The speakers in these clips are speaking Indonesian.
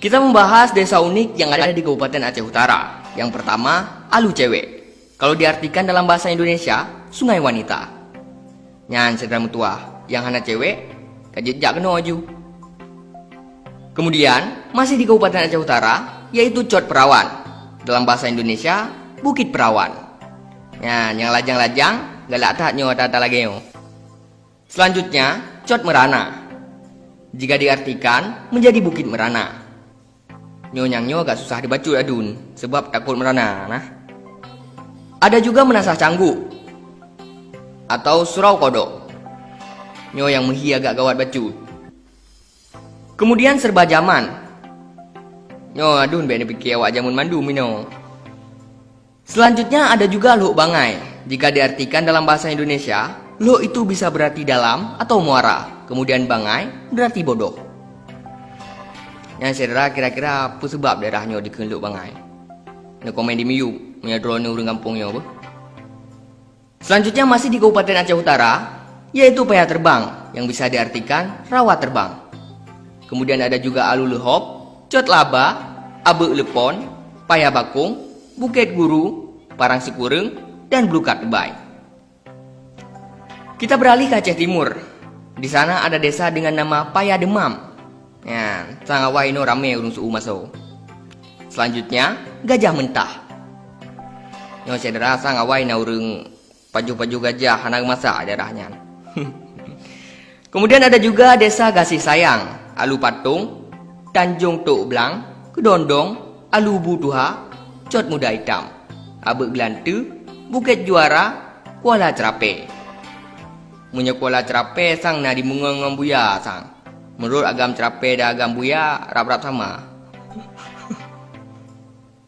Kita membahas desa unik yang ada di Kabupaten Aceh Utara. Yang pertama, Alu Cewek. Kalau diartikan dalam bahasa Indonesia, sungai wanita. Nyan sedera mutua, yang hana cewek, kajejak kena aju. Kemudian, masih di Kabupaten Aceh Utara, yaitu Cot Perawan. Dalam bahasa Indonesia, Bukit Perawan. Nyan, yang lajang-lajang, galak tak nyo tata lagi nyo. Selanjutnya, Cot Merana. Jika diartikan, menjadi Bukit Merana. Nyonyangnya agak susah dibaca adun, sebab takut merana. Nah, ada juga Menasah Canggu atau Surau Kodok. Nyo yang mehi agak gawat bacut. Kemudian Serba Zaman. Nyo adun bene pikir awak jamun mandu mino. Selanjutnya ada juga Luk Bangai. Jika diartikan dalam bahasa Indonesia, Luk itu bisa berarti dalam atau muara. Kemudian Bangai berarti bodoh. Yang saudara kira-kira apa sebab daerahnya dikenal Luk Bangai? Nak komen di Miyuk, punya drone orang kampungnya apa? Selanjutnya masih di Kabupaten Aceh Utara, yaitu Payah Terbang, yang bisa diartikan rawa terbang. Kemudian ada juga Alu Lehop, Cot Laba, Abe Lepon, Payah Bakung, Bukit Guru, Parang Sikureng, dan Blukat Tebay. Kita beralih ke Aceh Timur. Di sana ada desa dengan nama Payah Demam. Ya, sangat wai no rame urung suu masuk. Selanjutnya, Gajah Mentah. Nyo cedera sangat wai na urung paju-paju gajah anak masak daerahnya. Kemudian ada juga desa Gasih Sayang, Alu Patung, Tanjung Tok Blang, Kedondong, Alu Butuha, Cot Muda Hitam, Abe Gelantu, Bukit Juara, Kuala Cerape. Munya Kuala Cerape sang na di mungong buya sang. Menurut agam Cerape dan agam Buya rap-rap sama.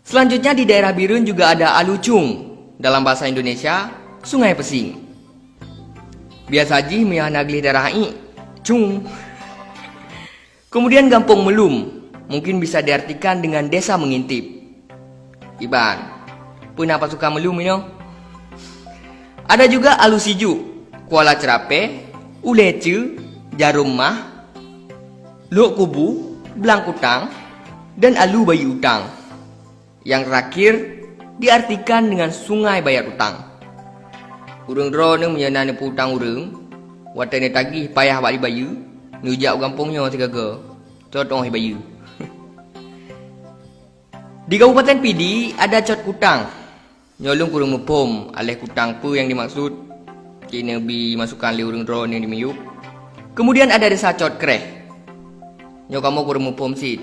Selanjutnya di daerah Birun juga ada Alucung. Dalam bahasa Indonesia, Sungai Pesing. Biasa ji miyah nagli daerah i, cung. Kemudian Gampung Melum, mungkin bisa diartikan dengan desa mengintip. Iban, kenapa suka melum ini? Ada juga Alusiju, Kuala Cerape, Ulece, Jarum Mah, Lok Kubu, Blangkutang, dan Alu Bayi Utang. Yang terakhir diartikan dengan sungai bayar utang. Urang drone menyenani putang urang, watane tagih payah balik bayu, nujak gampungnya tiga-tiga. Cotong bayu. Di Kabupaten Pidi ada Cot Kutang. Nyolong kurang mepom, alih kutang pu yang dimaksud. Kini bi masukkan li urang drone yang dimiyuk. Kemudian ada desa Cot Kreh. Nyo kamu kurang mupom sit.